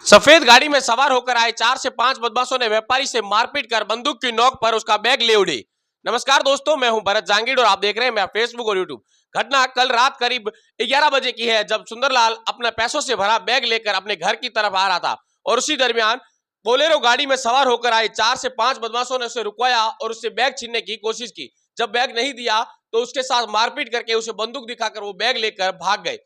सफेद गाड़ी में सवार होकर आए 4 से 5 बदमाशों ने व्यापारी से मारपीट कर बंदूक की नोक पर उसका बैग ले उड़े। नमस्कार दोस्तों, मैं हूं भरत जांगीड़ और आप देख रहे हैं मेरा फेसबुक और यूट्यूब। घटना कल रात करीब 11 बजे की है, जब सुंदरलाल अपने पैसों से भरा बैग लेकर अपने घर की तरफ आ रहा था और उसी दरमियान बोलेरो गाड़ी में सवार होकर आए 4 से 5 बदमाशों ने उसे रुकवाया और उससे बैग छीनने की कोशिश की। जब बैग नहीं दिया तो उसके साथ मारपीट करके उसे बंदूक दिखाकर वो बैग लेकर भाग गए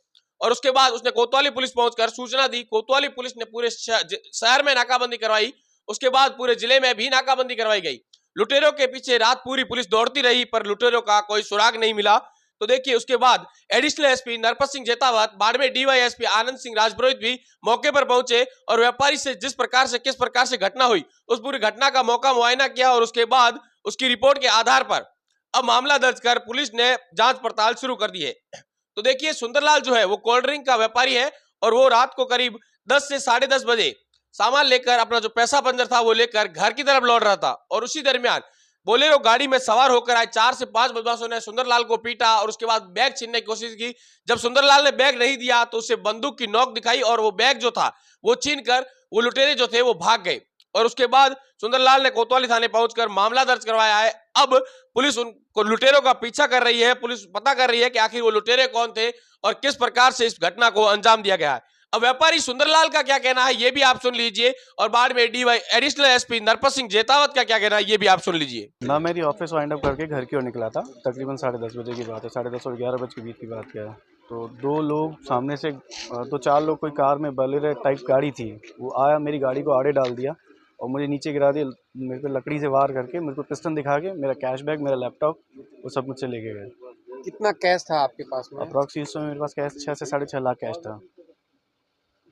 और उसके बाद उसने कोतवाली पुलिस पहुंचकर सूचना दी। कोतवाली पुलिस ने पूरे शहर में नाकाबंदी करवाई। उसके बाद पूरे जिले में भी नाकाबंदी करवाई गई। लुटेरों के पीछे रात पूरी पुलिस दौड़ती रही पर लुटेरों का कोई सुराग नहीं मिला। तो देखिए, उसके बाद additional SP Narpat Singh Jetawat, Barmer DYSP Anand Singh Rajpurohit भी मौके पर पहुंचे और व्यापारी से किस प्रकार से घटना हुई उस पूरी घटना का मौका मुआयना किया और उसके बाद उसकी रिपोर्ट के आधार पर अब मामला दर्ज कर पुलिस ने जांच पड़ताल शुरू कर दी है। तो देखिए, सुंदरलाल जो है वो कोल्ड ड्रिंक का व्यापारी है और वो रात को करीब 10 से 10:30 बजे सामान लेकर अपना जो पैसा पंजर था वो लेकर घर की तरफ लौट रहा था और उसी दरमियान बोलेरो गाड़ी में सवार होकर आए 4 से 5 बदमाशों ने सुंदरलाल को पीटा और उसके बाद बैग छीनने की कोशिश की। जब सुंदरलाल ने बैग नहीं दिया तो उसे बंदूक की नोक दिखाई और वो बैग जो था वो छीनकर वो लुटेरे जो थे वो भाग गए और उसके बाद सुंदरलाल ने कोतवाली थाने पहुंचकर मामला दर्ज करवाया है। अब पुलिस उनको लुटेरों का पीछा कर रही है। पुलिस पता कर रही है कि आखिर वो लुटेरे कौन थे और किस प्रकार से इस घटना को अंजाम दिया गया है। अब व्यापारी सुंदरलाल का क्या कहना है ये भी आप सुन लीजिए और बाद में DY additional SP Narpat Singh Jetawat का क्या कहना है ये भी आप सुन लीजिए। मैं मेरी ऑफिस वाइंड अप करके घर की ओर निकला था। तकरीबन 10:30 बजे की बात है, 10:30 और 11 बजे के बीच की बात क्या है। तो दो लोग सामने से, दो चार लोग, कोई कार में बलेरो टाइप गाड़ी थी, वो आया, मेरी गाड़ी को आड़े डाल दिया और मुझे नीचे गिरा दिया। मेरे को लकड़ी से वार करके, मेरे को पिस्टन दिखा के मेरा कैश बैग, मेरा लैपटॉप, वो सब मुझसे लेके गए। कितना कैश था आपके पास में? अप्रॉक्स मेरे पास कैश 6 से 6.5 लाख कैश था।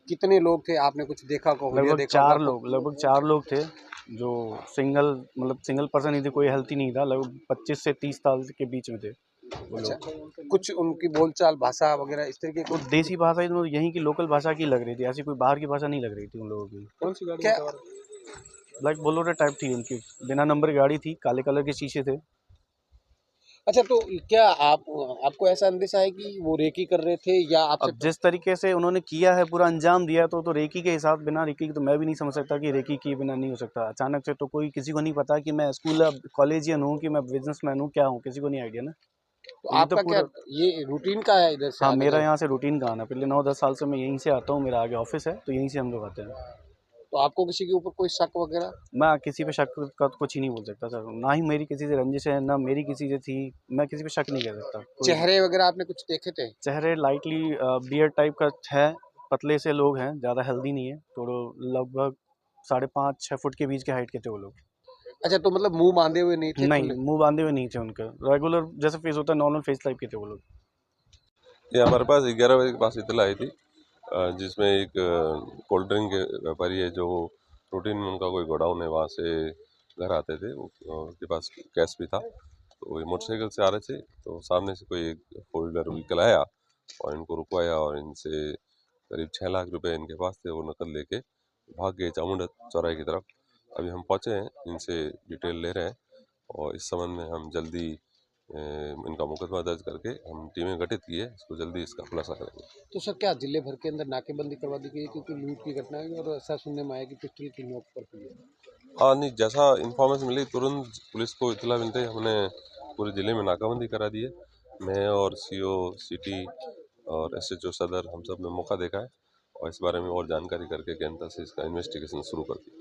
कितने लोग थे, आपने कुछ देखा को? लगभग 4 लोग थे जो सिंगल पर्सन ही थे, कोई हेल्थी नहीं था। लगभग 25 से 30 साल के बीच में थे वो अच्छा, लोग। कुछ उनकी बोलचाल भाषा वगैरह इस तरीके वो देसी भाषा ही, तो यहीं की लोकल भाषा की लग रही थी, ऐसी कोई बाहर की भाषा नहीं लग रही थी उन लोगों की। कौन सी गाड़ी? क्या? लाइक बोलेरो टाइप थी उनकी, बिना नंबर गाड़ी थी, काले कलर के शीशे थे। अच्छा, तो क्या आपको ऐसा अंदेशा है कि वो रेकी कर रहे थे या आपसे? अब जिस तरीके से उन्होंने किया है, पूरा अंजाम दिया, तो रेकी के हिसाब, बिना रेकी के तो मैं भी नहीं समझ सकता कि रेकी के बिना नहीं हो सकता। अचानक से तो कोई, किसी को नहीं पता कि मैं स्कूल कॉलेजियन हूँ कि मैं बिजनेसमैन हूँ, क्या हूँ, किसी को नहीं आइडिया ना। तो आपका क्या ये रूटीन का है इधर से? हाँ, मेरा यहाँ से रूटीन का आना, पिछले 9-10 साल से मैं यहीं से आता हूँ, मेरा आगे ऑफिस है, तो यहीं से हम लोग आते हैं। तो आपको किसी के ऊपर कोई शक वगैरह? मैं किसी पे शक का तो कुछ ही नहीं बोल सकता सर, ना ही मेरी किसी से रंजिश है, ना मेरी किसी से थी। मैं किसी पे शक नहीं कर सकता। चेहरे वगैरह आपने कुछ देखे थे? चेहरे लाइटली बियर्ड टाइप का है, पतले से लोग हैं, ज़्यादा हेल्दी नहीं है, तो लगभग 5.5-6 फुट के बीच के हाइट के थे वो लोग। अच्छा, तो मतलब मुंह बांधे हुए नहीं थे? नहीं, मुंह बांधे हुए नहीं थे उनका, रेगुलर जैसे फेस होता है, नॉर्मल फेस टाइप के थे वो लोग। ये हमारे पास 11 बजे के पास इतला आई थी, जिसमें एक कोल्ड ड्रिंक के व्यापारी है जो रूटीन में उनका कोई गोडाउन है, वहाँ से घर आते थे। उनके पास कैश भी था, तो वो मोटरसाइकिल से आ रहे थे, तो सामने से कोई एक 4 व्हीलर व्हीकल आया और इनको रुकवाया और इनसे करीब 6 लाख रुपए इनके पास थे, वो नकद लेके भाग गए चामुंडा चौराहे की तरफ। अभी हम पहुँचे हैं, इनसे डिटेल ले रहे हैं और इस संबंध में हम जल्दी इनका मुकदमा दर्ज करके हम टीमें गठित की है, इसको जल्दी इसका खुलासा करेंगे। तो सर, क्या जिले भर के अंदर नाकेबंदी करवा दी गई है क्योंकि लूट की घटना है और ऐसा सुनने में आया कि पिस्टल की नोक पर हुई है? हाँ, नहीं, जैसा इन्फॉर्मेशन मिली तुरंत पुलिस को इतला मिलते ही हमने पूरे ज़िले में नाकाबंदी करा दी है। मैं और सीओ सिटी और एसएचओ सदर, हम सब ने मौका देखा है और इस बारे में और जानकारी करके गहनता से इसका इन्वेस्टिगेशन शुरू कर दी।